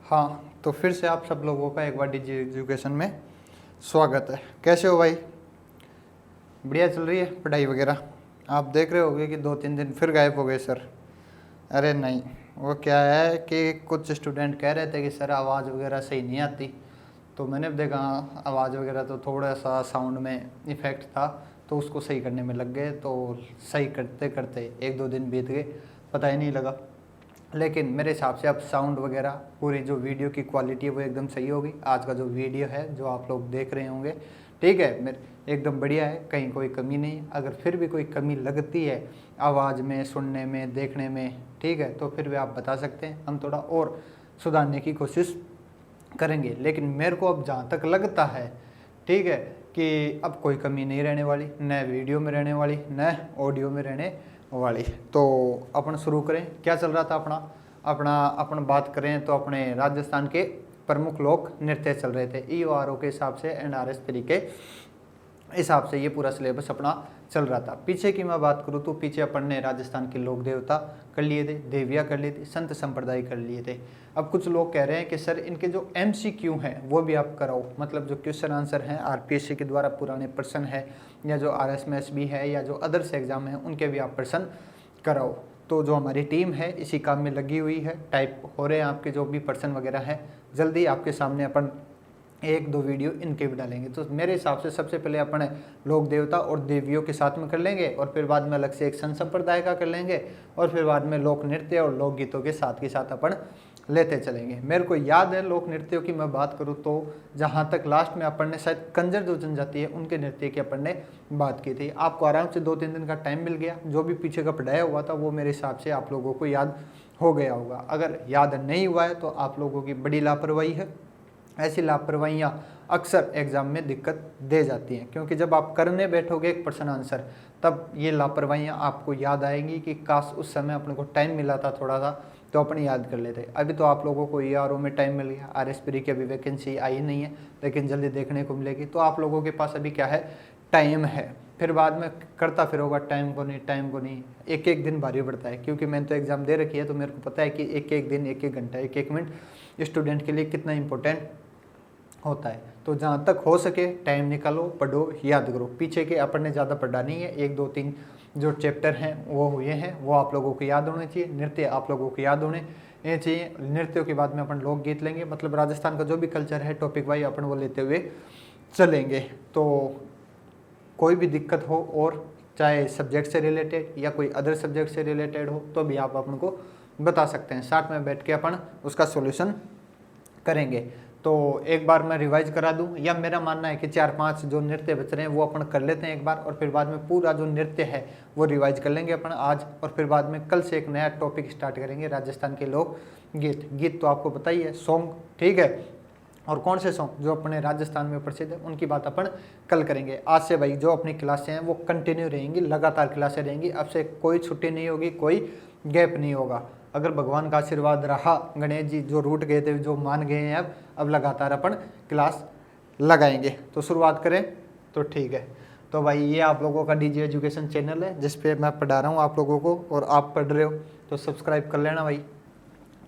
हाँ, तो फिर से आप सब लोगों का एक बार डिजी एजुकेशन में स्वागत है। कैसे हो भाई? बढ़िया चल रही है पढ़ाई वगैरह? आप देख रहे होगे कि 2-3 दिन फिर गायब हो गए सर। अरे नहीं, वो क्या है कि कुछ स्टूडेंट कह रहे थे कि सर आवाज़ वगैरह सही नहीं आती, तो मैंने देखा हाँ, आवाज़ वगैरह तो थोड़ा सा साउंड में इफ़ेक्ट था, तो उसको सही करने में लग गए। तो सही करते करते 1-2 दिन बीत गए, पता ही नहीं लगा। लेकिन मेरे हिसाब से अब साउंड वगैरह पूरी जो वीडियो की क्वालिटी है वो एकदम सही होगी। आज का जो वीडियो है जो आप लोग देख रहे होंगे, ठीक है, मेरे एकदम बढ़िया है, कहीं कोई कमी नहीं। अगर फिर भी कोई कमी लगती है आवाज़ में, सुनने में, देखने में, ठीक है, तो फिर भी आप बता सकते हैं, हम थोड़ा और सुधारने की कोशिश करेंगे। लेकिन मेरे को अब जहाँ तक लगता है, ठीक है, कि अब कोई कमी नहीं रहने वाली, न वीडियो में रहने वाली, न ऑडियो में रहने वाली। तो अपन शुरू करें। क्या चल रहा था अपन बात करें तो अपने राजस्थान के प्रमुख लोक नृत्य चल रहे थे EORO के हिसाब से, NRS तरीके हिसाब से ये पूरा सिलेबस अपना चल रहा था। पीछे की मैं बात करूँ तो पीछे अपन ने राजस्थान के लोक देवता कर लिए थे, देवियाँ कर ली थी, संत संप्रदाय कर लिए थे। अब कुछ लोग कह रहे हैं कि सर इनके जो MCQ हैं वो भी आप कराओ, मतलब जो क्वेश्चन आंसर हैं RPSC के द्वारा पुराने प्रश्न है, या जो RSMS भी है, या जो अदर्स एग्जाम हैं उनके भी आप प्रश्न कराओ। तो जो हमारी टीम है इसी काम में लगी हुई है, टाइप हो रहे हैं आपके जो भी प्रश्न वगैरह हैं, जल्दी आपके सामने अपन 1-2 वीडियो इनके भी डालेंगे। तो मेरे हिसाब से सबसे पहले अपन लोक देवता और देवियों के साथ में कर लेंगे, और फिर बाद में अलग से एक संत संप्रदाय का कर लेंगे, और फिर बाद में लोक नृत्य और लोकगीतों के साथ अपन लेते चलेंगे। मेरे को याद है लोक नृत्यों की मैं बात करूँ तो जहाँ तक लास्ट में अपन ने शायद कंजर जो जनजाति है उनके नृत्य की अपन ने बात की थी। आपको आराम से 2-3 दिन का टाइम मिल गया, जो भी पीछे का पढ़ाया हुआ था वो मेरे हिसाब से आप लोगों को याद हो गया होगा। अगर याद नहीं हुआ है तो आप लोगों की बड़ी लापरवाही है। ऐसी लापरवाहियाँ अक्सर एग्जाम में दिक्कत दे जाती हैं, क्योंकि जब आप करने बैठोगे एक प्रश्न आंसर, तब ये लापरवाहियाँ आपको याद आएंगी कि काश उस समय अपने को टाइम मिला था थोड़ा सा तो अपन याद कर लेते। अभी तो आप लोगों को ERO में टाइम मिल गया, RSPD की अभी वैकेंसी आई नहीं है, लेकिन जल्दी देखने को मिलेगी। तो आप लोगों के पास अभी क्या है, टाइम है। फिर बाद में करता फिर होगा टाइम को नहीं, एक एक दिन भारी पड़ता है, क्योंकि मैंने तो एग्ज़ाम दे रखी है, तो मेरे को पता है कि एक एक दिन, एक एक घंटा, एक एक मिनट स्टूडेंट के लिए कितना इंपॉर्टेंट होता है। तो जहाँ तक हो सके टाइम निकालो, पढ़ो, याद करो। पीछे के अपन ने ज़्यादा पढ़ा नहीं है, 1-2-3 जो चैप्टर हैं वो हुए हैं, वो आप लोगों को याद होने चाहिए। नृत्य आप लोगों को याद होने चाहिए। नृत्यों के बाद में अपन लोकगीत लेंगे, मतलब राजस्थान का जो भी कल्चर है टॉपिक वाइज अपन वो लेते हुए चलेंगे। तो कोई भी दिक्कत हो, और चाहे सब्जेक्ट से रिलेटेड या कोई अदर सब्जेक्ट से रिलेटेड हो, तो भी आप अपन को बता सकते हैं। साथ में बैठ के अपन उसका सोल्यूशन करेंगे। तो एक बार मैं रिवाइज करा दूं, या मेरा मानना है कि 4-5 जो नृत्य बच रहे हैं वो अपन कर लेते हैं एक बार, और फिर बाद में पूरा जो नृत्य है वो रिवाइज कर लेंगे अपन आज। और फिर बाद में कल से एक नया टॉपिक स्टार्ट करेंगे, राजस्थान के लोक गीत। गीत तो आपको पता ही है, सॉन्ग, ठीक है, और कौन से सॉन्ग जो अपने राजस्थान में प्रसिद्ध है उनकी बात अपन कल करेंगे। आज से भाई जो अपनी क्लासें हैं वो कंटिन्यू रहेंगी, लगातार क्लासें रहेंगी। अब से कोई छुट्टी नहीं होगी, कोई गैप नहीं होगा। अगर भगवान का आशीर्वाद रहा, गणेश जी जो रूठ गए थे जो मान गए हैं, अब लगातार अपन क्लास लगाएंगे। तो शुरुआत करें तो ठीक है। तो भाई ये आप लोगों का डीजी एजुकेशन चैनल है जिस पे मैं पढ़ा रहा हूँ आप लोगों को, और आप पढ़ रहे हो, तो सब्सक्राइब कर लेना भाई,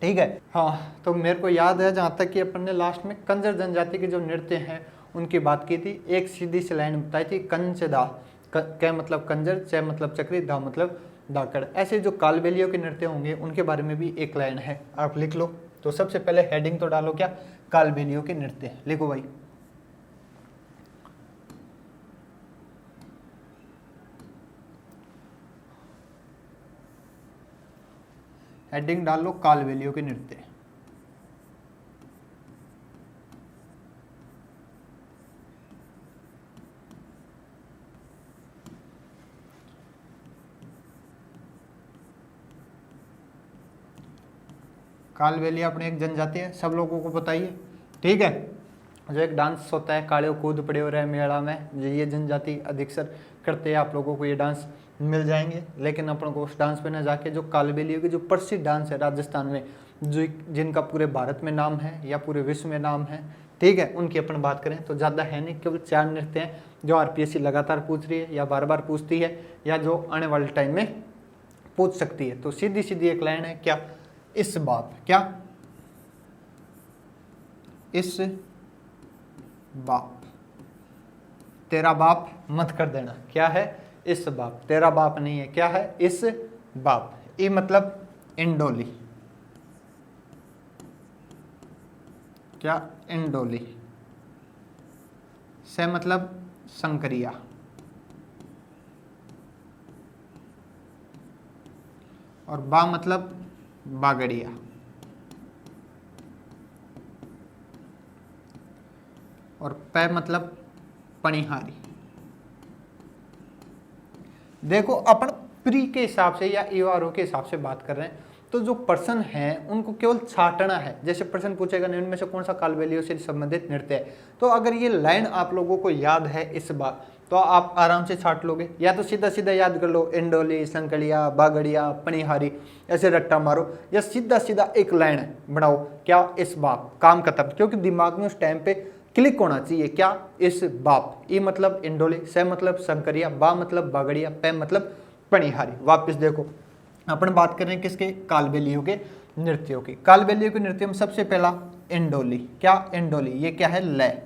ठीक है। हाँ, तो मेरे को याद है जहाँ तक कि अपन ने लास्ट में कंजर जनजाति के जो नृत्य हैं उनकी बात की थी। एक सीधी सी लाइन बताई थी, कंचदा, क मतलब कंजर, च मतलब चक्री, धा मतलब धाकड़। ऐसे जो कालबेलियों के नृत्य होंगे उनके बारे में भी एक लाइन है, आप लिख लो। तो सबसे पहले हेडिंग तो डालो, क्या, कालबेलियों के नृत्य, लिखो भाई। हेडिंग डाल लो, कालबेलियों के नृत्य। कालबेलिया अपने एक जनजाति है, सब लोगों को पता ही है, ठीक है। जो एक डांस होता है, काले कूद पड़े हो रहे मेला में, ये जनजाति अधिकतर करते हैं, आप लोगों को ये डांस मिल जाएंगे। लेकिन अपन को उस डांस पे ना जाके जो कालबेलियों की जो प्रसिद्ध डांस है राजस्थान में, जो जिनका पूरे भारत में नाम है या पूरे विश्व में नाम है, ठीक है, उनकी अपन बात करें तो ज़्यादा है नहीं, केवल 4 नृत्य हैं जो RPSC लगातार पूछ रही है, या बार बार पूछती है, या जो आने वाले टाइम में पूछ सकती है। तो सीधी सीधी एक लाइन है, क्या, इस बाप, क्या, इस बाप, तेरा बाप मत कर देना, क्या है, इस बाप, तेरा बाप नहीं है, क्या है, इस बाप। ई मतलब इंडोली, क्या, इंडोली। से मतलब संकरिया, और बा मतलब बागड़िया, और पै मतलब पनिहारी। देखो अपन प्री के हिसाब से या ईवारो के हिसाब से बात कर रहे हैं, तो जो पर्सन है उनको केवल छाटना है। जैसे प्रश्न पूछेगा निम्न में से कौन सा कालबेलियों से संबंधित नृत्य है, तो अगर ये लाइन आप लोगों को याद है इस बार, तो आप आराम से छाट लोगे। या तो सीधा सीधा याद कर लो, इंडोली, संकलिया, बागड़िया, पनिहारी, ऐसे रट्टा मारो, या सीधा सीधा एक लाइन बनाओ, क्या, इस बाप, काम खत्म। क्योंकि दिमाग में उस टाइम पे क्लिक होना चाहिए, क्या, इस बाप। ई मतलब इंडोली, से मतलब संकरिया, बा मतलब बागड़िया, पै मतलब पनिहारी। वापस देखो, अपन बात कर रहे हैं किसके, कालबेलियों के नृत्यों की। कालबेलियों के नृत्य में सबसे पहला इंडोली, क्या, इंडोली, ये क्या है, लय,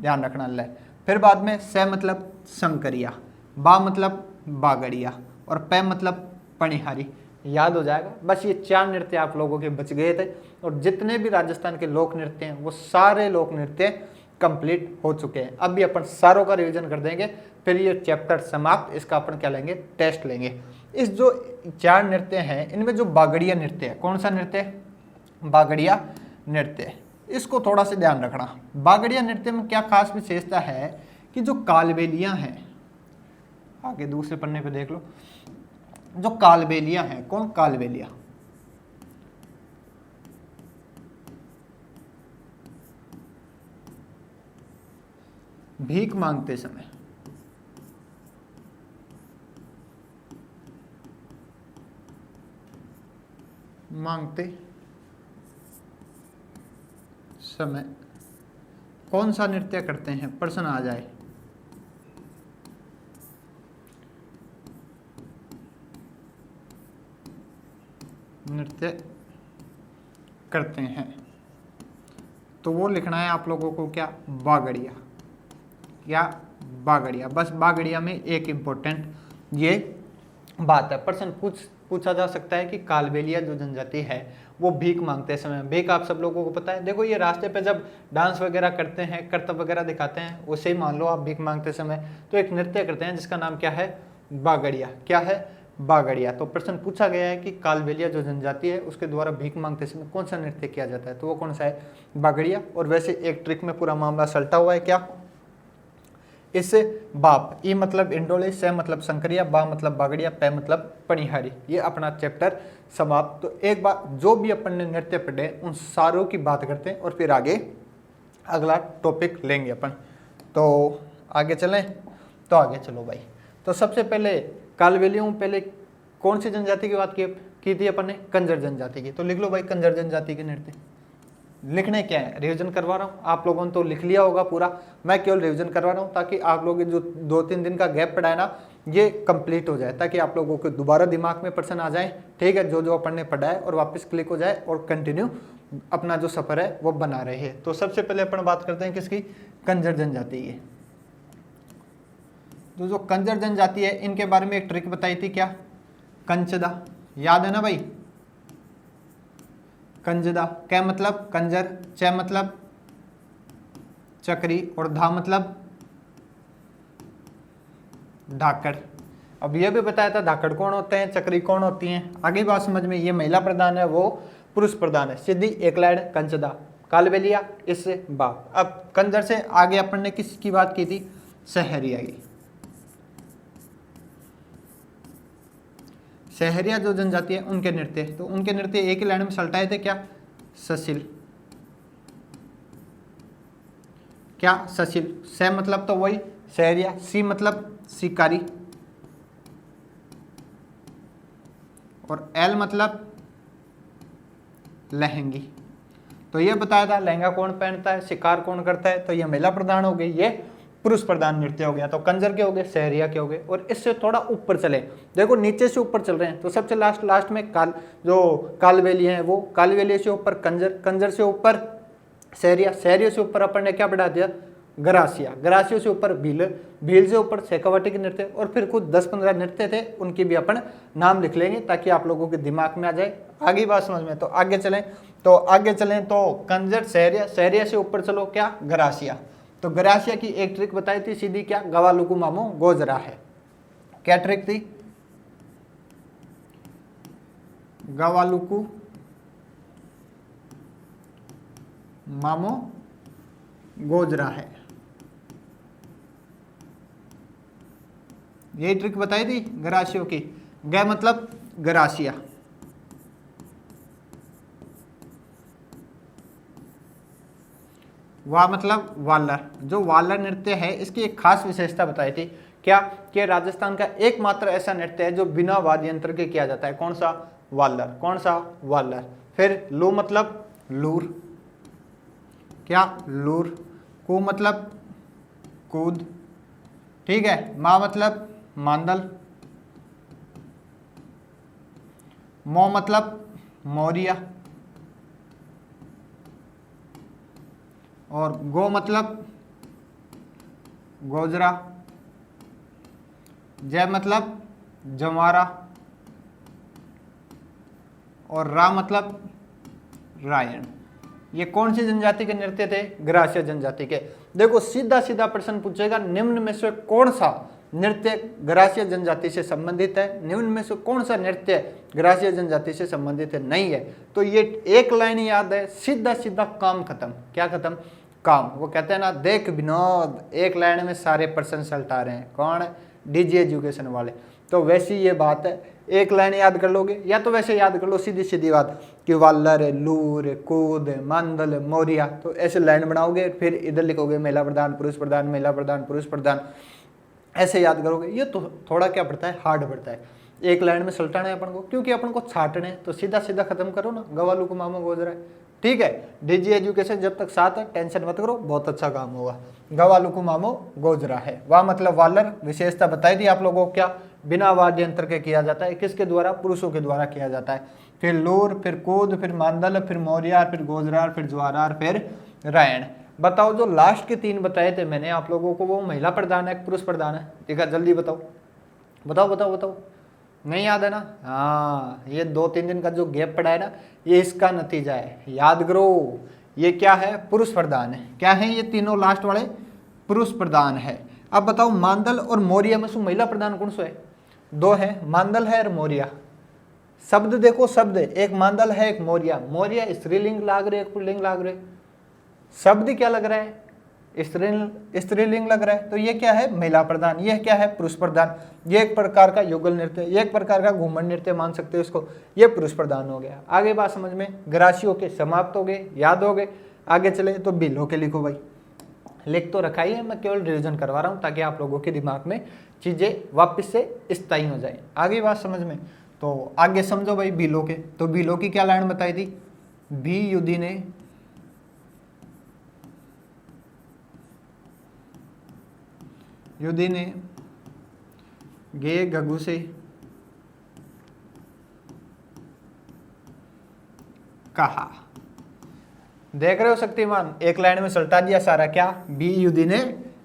ध्यान रखना, लय। फिर बाद में से मतलब संकरिया, बा मतलब बागड़िया, और पै मतलब पनिहारी। याद हो जाएगा। बस ये 4 नृत्य आप लोगों के बच गए थे, और जितने भी राजस्थान के लोक नृत्य हैं वो सारे लोक नृत्य कंप्लीट हो चुके हैं। अब भी अपन सारों का रिवीजन कर देंगे, फिर ये चैप्टर समाप्त। इसका अपन क्या लेंगे, टेस्ट लेंगे। इस जो 4 नृत्य हैं इनमें जो बागड़िया नृत्य है, कौन सा नृत्य, बागड़िया नृत्य, इसको थोड़ा सा ध्यान रखना। बागड़िया नृत्य में क्या खास विशेषता है कि जो कालबेलियां हैं, आगे दूसरे पन्ने पे देख लो, जो कालबेलियां हैं, कौन, कालबेलिया, भीख मांगते समय, कौन सा नृत्य करते हैं, प्रश्न आ जाए, नृत्य करते हैं, तो वो लिखना है आप लोगों को, क्या, बागड़िया, क्या, बागड़िया। बस बागड़िया में एक इंपॉर्टेंट ये बात है, प्रश्न पूछा जा सकता है कि कालबेलिया जो जनजाति है वो भीख मांगते समय, भीख आप सब लोगों को पता है। देखो ये रास्ते पे जब डांस वगैरह करते हैं, करतब वगैरह दिखाते हैं, उसे ही मान लो आप भीख मांगते समय, तो एक नृत्य करते हैं जिसका नाम क्या है, बागड़िया, क्या है, बागड़िया। तो प्रश्न पूछा गया है कि कालबेलिया जो जनजाति है उसके द्वारा भीख मांगते समय कौन सा नृत्य किया जाता है, तो वो कौन सा है, बागड़िया। और वैसे एक ट्रिक में पूरा मामला सलटा हुआ है, क्या, इस बाप, ई मतलब इंडोली, से मतलब संकरिया, बा मतलब बागड़िया, पै मतलब पनिहारी। ये अपना चैप्टर समाप्त। तो एक बार जो भी अपन ने नृत्य पढ़े उन सारों की बात करते हैं और फिर आगे अगला टॉपिक लेंगे अपन। तो आगे चलें, तो आगे चलो भाई। तो सबसे पहले कालबेलियों में पहले कौन सी जनजाति की बात की थी अपन ने, कंजर जनजाति की। तो लिख लो भाई, कंजर जनजाति के नृत्य। लिखने क्या है, रिवीजन करवा रहा हूँ, आप लोगों ने तो लिख लिया होगा पूरा, मैं केवल रिवीजन करवा रहा हूँ ताकि आप लोग जो 2-3 दिन का गैप पड़ा है ना ये कंप्लीट हो जाए, ताकि आप लोगों को दोबारा दिमाग में प्रश्न आ जाए, ठीक है, जो अपन ने पढ़ा है, और वापस क्लिक हो जाए और कंटिन्यू अपना जो सफर है वो बना रहे हैं। तो सबसे पहले अपन बात करते हैं किसकी, कंजर जनजाति की। तो जो कंजर जनजाति है इनके बारे में एक ट्रिक बताई थी, क्या, कंचदा, याद है ना भाई, कंजदा, क्या मतलब कंजर, च मतलब चक्री, और धा मतलब धाकड़। अब ये भी बताया था धाकड़ कौन होते हैं, चक्री कौन होती हैं। आगे बात समझ में, ये महिला प्रधान है, वो पुरुष प्रधान है। सीधी एक लाइन, कंचदा, कालबेलिया, इससे बाप। अब कंजर से आगे अपन ने किसकी बात की थी, सहरिया की। सहरिया जो जनजाति है उनके नृत्य, तो उनके नृत्य एक ही लाइन में सलटाए थे, क्या, ससिल, क्या, ससिल। से मतलब तो वही सहरिया, सी मतलब शिकारी, और एल मतलब लहंगी। तो ये बताया था लहंगा कौन पहनता है, शिकार कौन करता है, तो ये महिला प्रधान हो गई, ये पुरुष प्रधान नृत्य हो गया। तो कंजर के हो गए, सहरिया के हो गए। और इससे थोड़ा ऊपर चले, देखो नीचे से ऊपर चल रहे हैं, तो सबसे लास्ट में जो कालबेलिया है वो, कालबेलिया से ऊपर कंजर, कंजर से ऊपर सहरिया, सहरियों से ऊपर अपन ने क्या बढ़ा दिया, ग्रासिया, ग्रासियों से ऊपर भील, भील से ऊपर शेखावटी के नृत्य, और फिर कुछ 10-15 नृत्य थे, उनकी भी अपन नाम लिख लेंगे ताकि आप लोगों के दिमाग में आ जाए। आगे बात समझ में, तो आगे चलें तो कंजर, सहरिया, सहरिया से ऊपर चलो क्या, ग्रासिया। तो ग्रासिया की एक ट्रिक बताई थी सीधी, क्या, गवालुकु मामो गोजरा है। क्या ट्रिक थी, गवालुकु मामो गोजरा है, यही ट्रिक बताई थी ग्रासियों की। ग मतलब ग्रासिया, वाह मतलब वालर। जो वालर नृत्य है इसकी एक खास विशेषता बताई थी, क्या, कि राजस्थान का एकमात्र ऐसा नृत्य है जो बिना वाद्य यंत्र के किया जाता है। कौन सा, वालर, कौन सा, वालर। फिर लू मतलब लूर, क्या, लूर। कू मतलब कूद, ठीक है। मा मतलब मांदल, मो मतलब मोरिया, और गो मतलब गोजरा, जय मतलब जमारा, और रा मतलब रायण। ये कौन सी जनजाति के नृत्य थे, ग्रासिया जनजाति के। देखो सीधा सीधा प्रश्न पूछेगा, निम्न में से कौन सा नृत्य ग्रासिया जनजाति से संबंधित है, निम्न में से कौन सा नृत्य ग्रासिया जनजाति से संबंधित है, नहीं है। तो ये एक लाइन याद है, सीधा सीधा काम खत्म। क्या खत्म, काम। वो कहते हैं ना, देख विनोद, एक लाइन में सारे प्रश्न सलटा रहे हैं। कौन, डीजी एजुकेशन वाले। तो वैसी ये बात है, एक लाइन याद कर लोगे, या तो वैसे याद कर लो सीधी सीधी बात कि वालर, लूर, कूद, मांदल, मोरिया। तो ऐसे लाइन बनाओगे, फिर इधर लिखोगे महिला प्रधान, पुरुष प्रधान, महिला प्रधान, पुरुष प्रधान, ऐसे याद करोगे। ये तो थोड़ा क्या पड़ता है, हार्ड पड़ता है। एक लाइन में सलटाना है अपन को, क्योंकि अपन को छाटने, तो सीधा सीधा खत्म करो ना, गवालुकु मामो गोजरा है, ठीक है। डीजी एजुकेशन जब तक साथ है, टेंशन मत करो, बहुत अच्छा काम होगा। गवालुकु मामो गोजरा है, वाह मतलब वालर। विशेषता बताई थी आप लोगों को, क्या, बिना वाद्य यंत्र के किया जाता है। किसके द्वारा, पुरुषों के द्वारा किया जाता है। फिर लूर, फिर कूद, फिर मांदल, फिर मोरिया, फिर गोजरा, फिर ज्वारार, फिर रायण। बताओ जो लास्ट के 3 बताए थे मैंने आप लोगों को, वो महिला प्रधान है, पुरुष प्रधान है, ठीक है। जल्दी बताओ बताओ बताओ बताओ, नहीं याद है ना। हाँ, ये 2-3 दिन का जो गैप पड़ा है ना, ये इसका नतीजा है, याद करो। ये क्या है, पुरुष प्रधान है। क्या है ये तीनों लास्ट वाले, पुरुष प्रधान है। अब बताओ मांदल और मोरिया में से महिला प्रधान कौन सा है, 2 है, मांदल है और मोरिया। शब्द देखो, शब्द एक मांदल है, एक मोरिया। मोरिया स्त्रीलिंग लाग रहे, एक पुल्लिंग लाग रहे। शब्द क्या लग रहा है, स्त्रीलिंग लग रहा है। तो ये क्या है, महिला प्रधान। ये क्या है, पुरुष प्रधान। ये एक प्रकार का युगल नृत्य, ये एक प्रकार का घूमर नृत्य मान सकते हो इसको। ये पुरुष प्रधान हो गया। आगे बात समझ में, ग्रासियों के समाप्त हो गए, याद हो गए। आगे चले तो बिलों के लिखो भाई, लिख तो रखा ही है, मैं केवल रिविजन करवा रहा हूँ ताकि आप लोगों के दिमाग में चीजें वापस से स्थायी हो जाए। आगे बात समझ में, तो आगे समझो भाई बिलों के। तो बिलों की क्या लाइन बताई थी, भी युद्धि ने गे गगु से कहा। देख रहे हो शक्तिमान, एक लाइन में सल्टा दिया सारा। क्या, बी युद्धि ने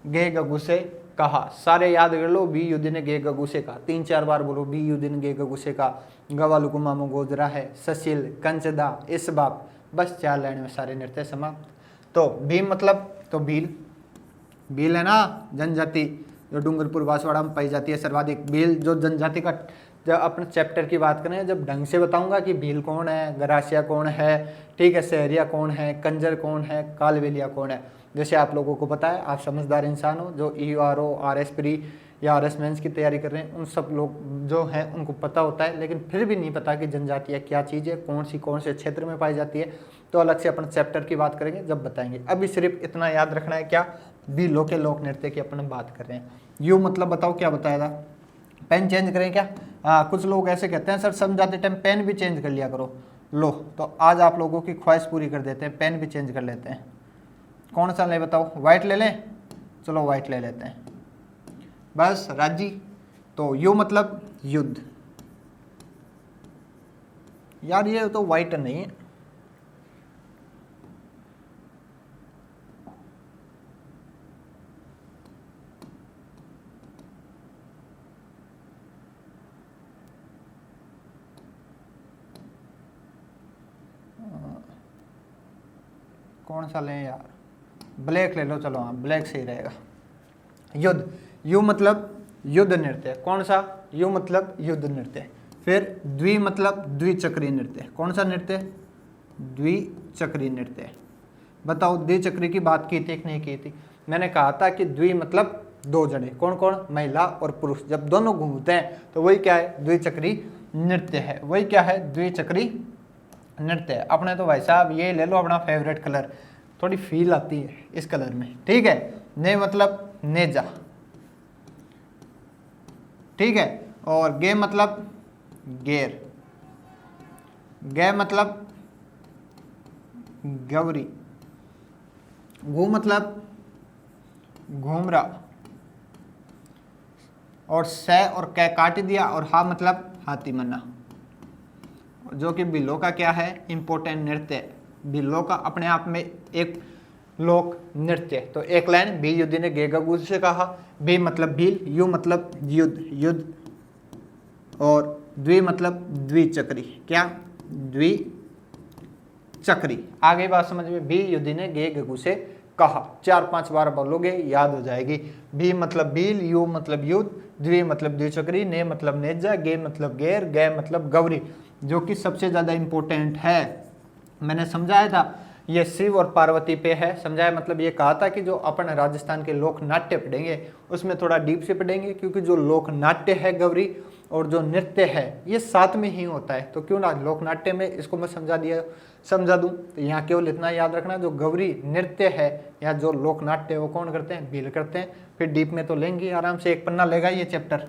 गे गगु से कहा। सारे याद कर लो, बी युद्धि ने गे गगु से कहा। 3-4 बार बोलो, बी युद्धि ने गे गगु से कहा। गवालुकु मामो गोजरा है, ससील, कंचदा, इस बाप। बस 4 लाइन में सारे नृत्य समाप्त। तो भीम मतलब, तो भील, भील है ना जनजाति जो डूंगरपुर बांसवाड़ा में पाई जाती है सर्वाधिक। भील जो जनजाति का, जब अपने चैप्टर की बात करें, जब ढंग से बताऊंगा कि भील कौन है, ग्रासिया कौन है, ठीक है, सहरिया कौन है, कंजर कौन है, कालबेलिया कौन है। जैसे आप लोगों को पता है, आप समझदार इंसान हो, जो ERO, RS प्री या RS मेंस की तैयारी कर रहे हैं, उन सब लोग जो हैं उनको पता होता है, लेकिन फिर भी नहीं पता कि जनजातियाँ क्या चीज़ है, कौन से क्षेत्र में पाई जाती है। तो अलग से अपन चैप्टर की बात करेंगे जब बताएंगे। अभी सिर्फ इतना याद रखना है, क्या, बिलों के लोक नृत्य की अपन बात कर रहे हैं। यू मतलब बताओ क्या बताया था, पेन चेंज करें क्या। कुछ लोग ऐसे कहते हैं सर समझाते टाइम पेन भी चेंज कर लिया करो। लो, तो आज आप लोगों की ख्वाहिश पूरी कर देते हैं, पेन भी चेंज कर लेते हैं। कौन सा ले बताओ, वाइट ले लें, चलो वाइट ले लेते हैं, बस राजी। तो यू मतलब युद्ध, यार ये तो वाइट नहीं है, कौन सा लें यार, ब्लैक ले लो, चलो हाँ ब्लैक सही रहेगा। युद्ध, यु मतलब युद्ध नृत्य, कौन सा, यु मतलब युद्ध नृत्य। फिर द्वि मतलब द्विचक्री नृत्य, कौन सा नृत्य, द्विचक्री नृत्य। बताओ द्विचक्री की बात की थी कि नहीं की थी, मैंने कहा था कि द्वि मतलब दो जने, कौन कौन, महिला और पुरुष, जब दोनों घूमते हैं तो वही क्या है, द्विचक्री नृत्य है, वही क्या है, द्विचक्री नृत्य है। अपने तो भाई साहब ये ले लो अपना फेवरेट कलर, थोड़ी फील आती है इस कलर में, ठीक है। ने मतलब नेजा, ठीक है। और गे मतलब गेर, गे मतलब गौरी, घू मतलब घूमरा, और से और कै काट दिया, और हा मतलब हाथी मन्ना, जो कि बिल्लो का क्या है, इंपॉर्टेंट नृत्य है। बिल्लो का अपने आप में एक लोक नृत्य। तो एक लाइन, भी युद्ध ने गे गगू से कहा, भी मतलब भील, यु मतलब युद्ध, युद्ध, और द्वि मतलब द्विचक्री, क्या, द्विचक्री। आगे बात समझ में, भी युद्ध ने गे गगू से कहा, 4-5 बार बोलोगे याद हो जाएगी। भी मतलब भील, यु मतलब युद्ध, द्वि मतलब द्विचक्री, ने मतलब नेजा, गे मतलब गेर, गे मतलब गौरी, जो कि सबसे ज्यादा इंपॉर्टेंट है। मैंने समझाया था ये शिव और पार्वती पे है, समझाया मतलब ये कहा था कि जो अपन राजस्थान के लोक नाट्य पढ़ेंगे उसमें थोड़ा डीप से पढ़ेंगे, क्योंकि जो लोक नाट्य है गौरी और जो नृत्य है ये साथ में ही होता है। तो क्यों ना लोक नाट्य में इसको मैं समझा दूं। तो यहाँ केवल इतना याद रखना, जो गौरी नृत्य है या जो लोक नाट्य है वो कौन करते हैं, भील करते हैं। फिर डीप में तो लेंगे आराम से, एक पन्ना लेगा ये चैप्टर,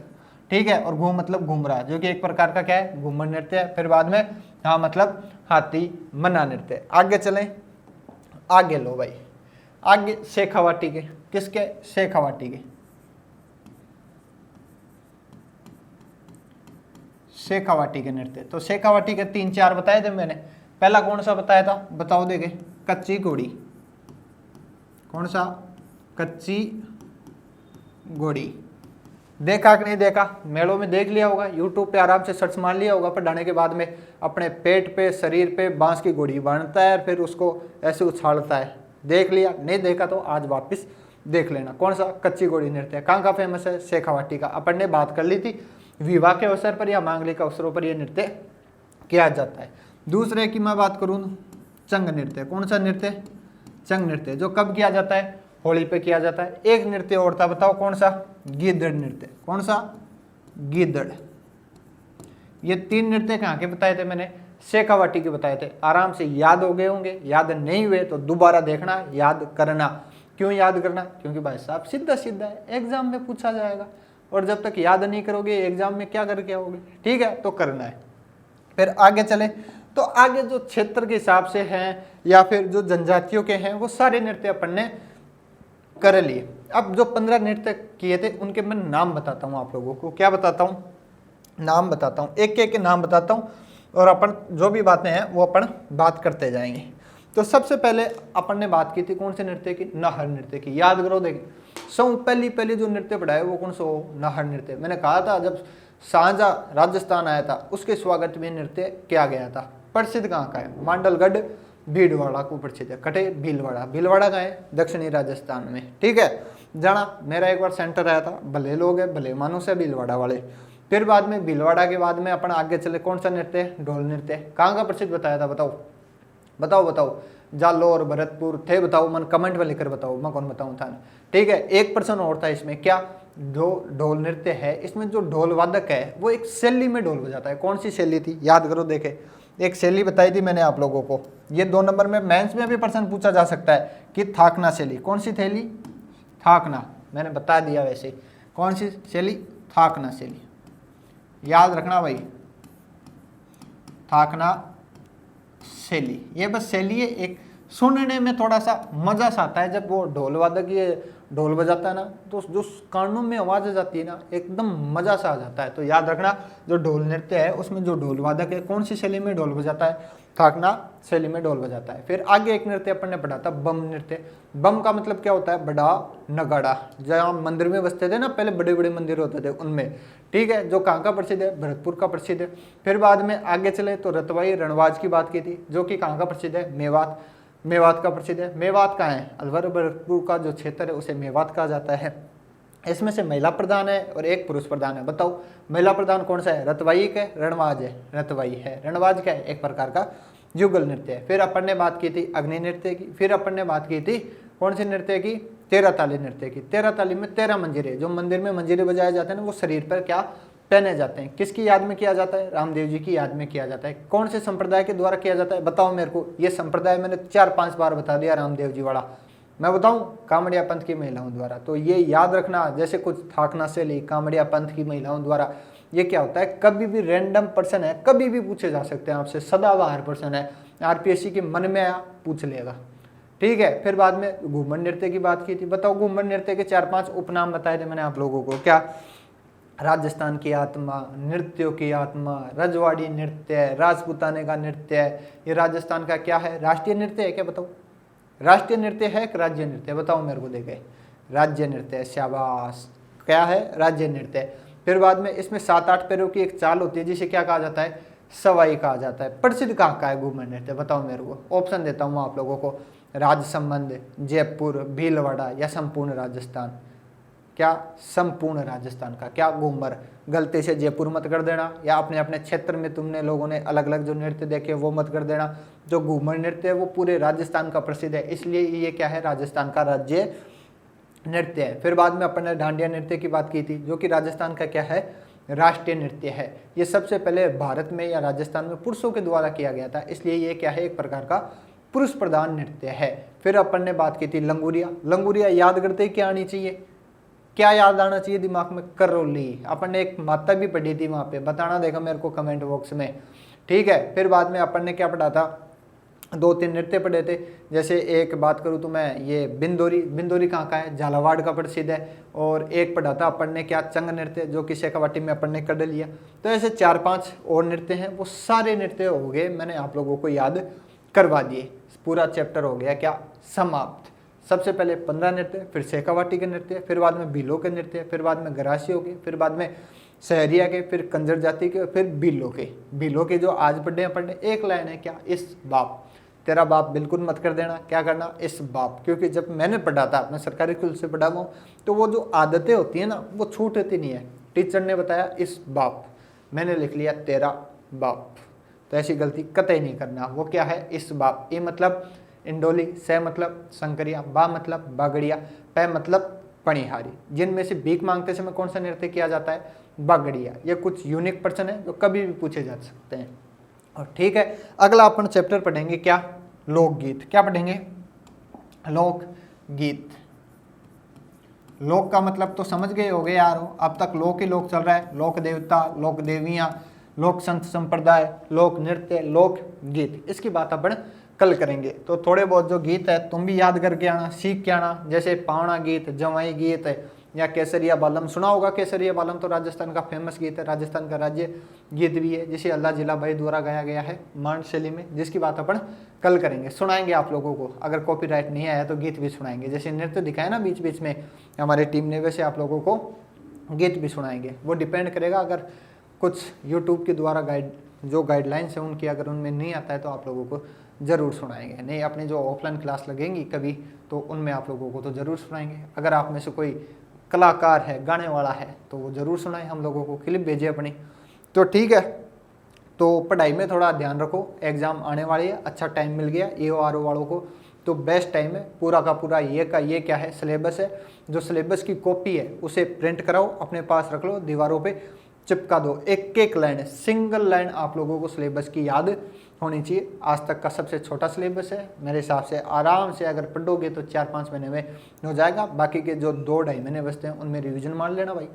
ठीक है। और घूम मतलब घूमरा, जो कि एक प्रकार का क्या है, घूमर नृत्य है। फिर बाद में हाँ मतलब हाथी मन्ना नृत्य। आगे चलें, आगे लो भाई, आगे शेखावाटी के, किसके, शेखावाटी के, शेखावाटी के नृत्य। तो शेखावाटी के 3-4 बताए थे मैंने। पहला कौन सा बताया था, बताओ देखे, कच्ची घोड़ी, कौन सा, कच्ची घोड़ी। देखा कि नहीं देखा, मेलों में देख लिया होगा, यूट्यूब पे आराम से सर्च मार लिया होगा पढ़ाने के बाद में। अपने पेट पे, शरीर पे बांस की घोड़ी बांधता है, फिर उसको ऐसे उछालता है। देख लिया, नहीं देखा तो आज वापस देख लेना। कौन सा, कच्ची घोड़ी नृत्य, कहाँ का फेमस है, शेखावाटी का। अपन ने बात कर ली थी, विवाह के अवसर पर या मांगलिक अवसरों पर यह नृत्य किया जाता है। दूसरे की मैं बात करूँ, चंग नृत्य, कौन सा नृत्य, चंग नृत्य, जो कब किया जाता है, होली पे किया जाता है। एक नृत्य और था, बताओ कौन सा, गीदड़ नृत्य, कौन सा, गीदड़। ये 3 नृत्य कहाँ के बताए थे मैंने, शेखावाटी के बताए थे। आराम से याद हो गए होंगे, याद नहीं हुए तो दोबारा देखना, याद करना। क्यों याद करना, क्योंकि भाई साहब सीधा सीधा है, एग्जाम में पूछा जाएगा, और जब तक याद नहीं करोगे एग्जाम में क्या करके आओगे, ठीक है। तो करना है। फिर आगे चले, तो आगे जो क्षेत्र के हिसाब से हैं या फिर जो जनजातियों के हैं वो सारे नृत्य अपन ने कर लिए। अब जो 15 नृत्य किए थे उनके मैं नाम बताता हूँ आप लोगों को। क्या बताता हूँ, नाम बताता हूँ, एक एक के नाम बताता हूँ, और अपन जो भी बातें हैं वो अपन बात करते जाएंगे। तो सबसे पहले अपन ने बात की थी कौन से नृत्य की, नाहर नृत्य की। याद करो, देखिए पहली जो नृत्य पढ़ाया वो कौन सा, नाहर नृत्य। मैंने कहा था जब शाहजहां राजस्थान आया था उसके स्वागत में नृत्य किया गया था। प्रसिद्ध कहाँ का है, मांडलगढ़ भीलवाड़ा को प्रसिद्ध है। कटे भीलवाड़ा, भीलवाड़ा का है दक्षिणी राजस्थान में, ठीक है। जाना, मेरा एक बार सेंटर आया था, भले लोग है, भले मानुस है भीलवाड़ा वाले। फिर बाद में भीलवाड़ा के बाद में अपन आगे चले, कौन सा नृत्य, ढोल नृत्य। कहाँ का प्रसिद्ध बताया था, बताओ बताओ बताओ, जालोर, भरतपुर थे, बताओ, मन कमेंट में लिखकर बताओ, मैं कौन बताऊँ था, ठीक है। एक प्रश्न और था इसमें, क्या, ढोल नृत्य है, इसमें जो ढोल वादक है वो एक शैली में ढोल बजाता है। कौन सी शैली थी, याद करो। देखे, एक शैली बताई थी मैंने आप लोगों को, ये 2 नंबर में मेंस में भी प्रश्न पूछा जा सकता है कि थाकना शैली। कौन सी थैली, थाकना, मैंने बता दिया वैसे। कौन सी शैली, थाकना शैली, याद रखना भाई, थाकना शैली। ये बस शैली है, एक सुनने में थोड़ा सा मजा सा आता है जब वो ढोल वादक ये ढोल बजाता है ना, तो जो कानों में आवाज आ जाती है ना, एकदम मजा सा आ जाता है। तो याद रखना, जो ढोल नृत्य है उसमें जो ढोल वादक है कौन सी शैली में ढोल बजाता है, थाकना शैली में ढोल बजाता है। फिर आगे एक नृत्य अपन ने पढ़ा था, बम नृत्य। बम का मतलब क्या होता है, बड़ा नगाड़ा। जहाँ मंदिर में बजते थे ना, पहले बड़े बड़े मंदिर होते थे उनमें, ठीक है। जो कहाँ का प्रसिद्ध है, भरतपुर का प्रसिद्ध है। फिर बाद में आगे चले तो रतवाई रणवाज की बात की थी, जो कि कहाँ का प्रसिद्ध है, मेवात। मेवात का प्रसिद्ध है। मेवात कहाँ है? अलवर बरकपुर का जो क्षेत्र है उसे मेवात कहा जाता है। इसमें से महिला प्रधान है और एक पुरुष प्रधान है। बताओ महिला प्रधान कौन सा है? रतवाई है, रणवाज है? रतवाई है। रणवाज क्या है? एक प्रकार का युगल नृत्य है। फिर अपन ने बात की थी अग्नि नृत्य की। फिर अपन ने बात की थी कौन से नृत्य की? 13 ताली नृत्य की। 13 ताली में 13 मंजीरे, जो मंदिर में मंजीरे बजाए जाते हैं ना, वो शरीर पर क्या पहने जाते हैं? किसकी याद में किया जाता है? रामदेव जी की याद में किया जाता है। कौन से संप्रदाय के द्वारा किया जाता है? बताओ मेरे को। ये संप्रदाय मैंने 4-5 बार बता दिया, रामदेव जी वाला। मैं बताऊं? कामड़िया पंथ की महिलाओं द्वारा। तो ये याद रखना, जैसे कुछ थाकना से ली कामड़िया पंथ की महिलाओं द्वारा। ये क्या होता है? कभी भी रैंडम पर्सन है, कभी भी पूछे जा सकते हैं आपसे, सदाबहार पर्सन है, आरपीएससी के मन में आया पूछ लेगा, ठीक है। फिर बाद में घूमर नृत्य की बात की थी। बताओ घूमर नृत्य के 4-5 उपनाम बताए थे मैंने आप लोगों को। क्या? राजस्थान की आत्मा, नृत्यों की आत्मा, रजवाड़ी नृत्य, राजपूताने का नृत्य। ये राजस्थान का क्या है? राष्ट्रीय नृत्य है क्या? बताओ राष्ट्रीय नृत्य है कि राज्य नृत्य? बताओ मेरे को। देखे राज्य नृत्य, शाबाश। क्या है? राज्य नृत्य। फिर बाद में इसमें 7-8 पैरों की एक चाल होती है जिसे क्या कहा जाता है? सवाई कहा जाता है। प्रसिद्ध कहाँ का है घूमर नृत्य? बताओ मेरे को। ऑप्शन देता हूँ आप लोगों को, राजसमंद, जयपुर, भीलवाड़ा या संपूर्ण राजस्थान। क्या? संपूर्ण राजस्थान का क्या? घूमर। गलती से जयपुर मत कर देना, या अपने अपने क्षेत्र में तुमने लोगों ने अलग अलग जो नृत्य देखे वो मत कर देना। जो घूमर नृत्य है वो पूरे राजस्थान का प्रसिद्ध है, इसलिए ये क्या है? राजस्थान का राज्य नृत्य है। फिर बाद में अपन ने डांडिया नृत्य की बात की थी, जो कि राजस्थान का क्या है? राष्ट्रीय नृत्य है। ये सबसे पहले भारत में या राजस्थान में पुरुषों के द्वारा किया गया था, इसलिए ये क्या है? एक प्रकार का पुरुष प्रधान नृत्य है। फिर अपन ने बात की थी लंगूरिया। लंगूरिया याद करते ही क्या आनी चाहिए? क्या याद आना चाहिए दिमाग में? करौली। अपन ने एक मात्रा भी पढ़ी थी वहां पे, बताना देखो मेरे को कमेंट बॉक्स में, ठीक है। फिर बाद में अपन ने क्या पढ़ा था? 2-3 नृत्य पढ़े थे। जैसे एक बात करूँ तो मैं ये बिंदोरी। बिंदोरी कहाँ का है? झालावाड़ का प्रसिद्ध है। और एक पढ़ा था अपन ने क्या? चंग नृत्य, जो कि शेखावाटी में अपन ने कर लिया। तो ऐसे 4-5 और नृत्य हैं, वो सारे नृत्य हो गए, मैंने आप लोगों को याद करवा दिए। पूरा चैप्टर हो गया क्या? समाप्त। सबसे पहले 15 नृत्य, फिर शेखावाटी के नृत्य, फिर बाद में भीलों के नृत्य, फिर बाद में गरासियों के, फिर बाद में सहरिया के, फिर कंजर जाति के, फिर भीलों के। भीलों के जो आज पढ़े हैं पढ़ने, एक लाइन है क्या? इस बाप। तेरा बाप बिल्कुल मत कर देना। क्या करना? इस बाप। क्योंकि जब मैंने पढ़ा था, मैं सरकारी स्कूल से पढ़ा हुआ हूँ, तो वो जो आदतें होती है ना, वो छूटती नहीं है। टीचर ने बताया इस बाप, मैंने लिख लिया तेरा बाप। तो ऐसी गलती कतई नहीं करना। वो क्या है? इस बाप। ए मतलब इंडोली, से मतलब शंकरिया, बा मतलब बागड़िया, पै मतलब पणिहारी। जिनमें से भीख मांगते समय कौन सा नृत्य किया जाता है? बागड़िया। ये कुछ यूनिक पर्सन है जो कभी भी पूछे जा सकते हैं। और ठीक है, अगला अपन चैप्टर पढ़ेंगे क्या? लोकगीत। क्या पढ़ेंगे? लोकगीत। लोक का मतलब तो समझ गए होगे यार, अब तक लोक ही लोक चल रहा है। लोक देवता, लोक देवियां, लोक संत संप्रदाय, लोक नृत्य, लोक गीत, इसकी बात अपन कल करेंगे। तो थोड़े बहुत जो गीत है तुम भी याद करके आना, सीख के आना। जैसे पावना गीत, जवाई गीत या केसरिया बालम, सुना होगा केसरिया बालम, तो राजस्थान का फेमस गीत है, राजस्थान का राज्य गीत भी है, जिसे अल्लाह जिला भाई द्वारा गाया गया है मांड शैली में, जिसकी बात अपन कल करेंगे। सुनाएंगे आप लोगों को, अगर कॉपीराइट नहीं आया तो गीत भी सुनाएंगे। जैसे नृत्य दिखाया ना बीच बीच में हमारी टीम ने, वैसे आप लोगों को गीत भी सुनाएंगे। वो डिपेंड करेगा, अगर कुछ यूट्यूब के द्वारा गाइडलाइंस है उनकी, अगर उनमें नहीं आता है तो आप लोगों को ज़रूर सुनाएंगे। नहीं, अपनी जो ऑफलाइन क्लास लगेंगी कभी, तो उनमें आप लोगों को तो ज़रूर सुनाएंगे। अगर आप में से कोई कलाकार है, गाने वाला है, तो वो ज़रूर सुनाए हम लोगों को, क्लिप भेजे अपनी। तो ठीक है, तो पढ़ाई में थोड़ा ध्यान रखो, एग्ज़ाम आने वाली है, अच्छा टाइम मिल गया AORO वालों को, तो बेस्ट टाइम है। पूरा का पूरा ये क्या है? सिलेबस है। जो सिलेबस की कॉपी है उसे प्रिंट कराओ, अपने पास रख लो, दीवारों पे चिपका दो। एक एक लाइन, सिंगल लाइन आप लोगों को सिलेबस की याद होनी चाहिए। आज तक का सबसे छोटा सिलेबस है मेरे हिसाब से, आराम से अगर पढ़ोगे तो 4-5 महीने में हो जाएगा। बाकी के जो 2-2.5 महीने बचते हैं उनमें रिवीजन मार लेना भाई।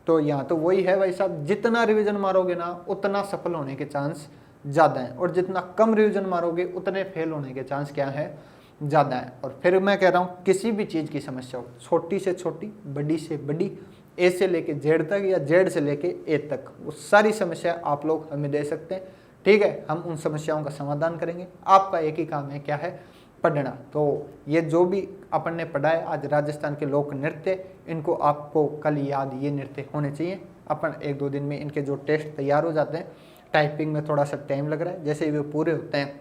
तो यहाँ तो वही है भाई साहब, जितना रिवीजन मारोगे ना उतना सफल होने के चांस ज़्यादा हैं, और जितना कम रिवीजन मारोगे उतने फेल होने के चांस क्या है? ज़्यादा है। और फिर मैं कह रहा हूँ, किसी भी चीज़ की समस्या हो, छोटी से छोटी, बड़ी से बड़ी, ए से लेके जेड तक या जेड से लेके ए तक, वो सारी समस्या आप लोग हमें दे सकते हैं। ठीक है, हम उन समस्याओं का समाधान करेंगे। आपका एक ही काम है, क्या है? पढ़ना। तो ये जो भी अपन ने पढ़ा है आज, राजस्थान के लोक नृत्य, इनको आपको कल याद ये नृत्य होने चाहिए। अपन 1-2 दिन में इनके जो टेस्ट तैयार हो जाते हैं, टाइपिंग में थोड़ा सा टाइम लग रहा है, जैसे ही वे पूरे होते हैं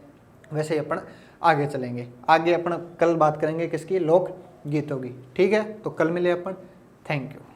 वैसे ही अपन आगे चलेंगे। आगे अपन कल बात करेंगे किसकी, लोक गीतों की। ठीक है, तो कल मिले अपन। Thank you.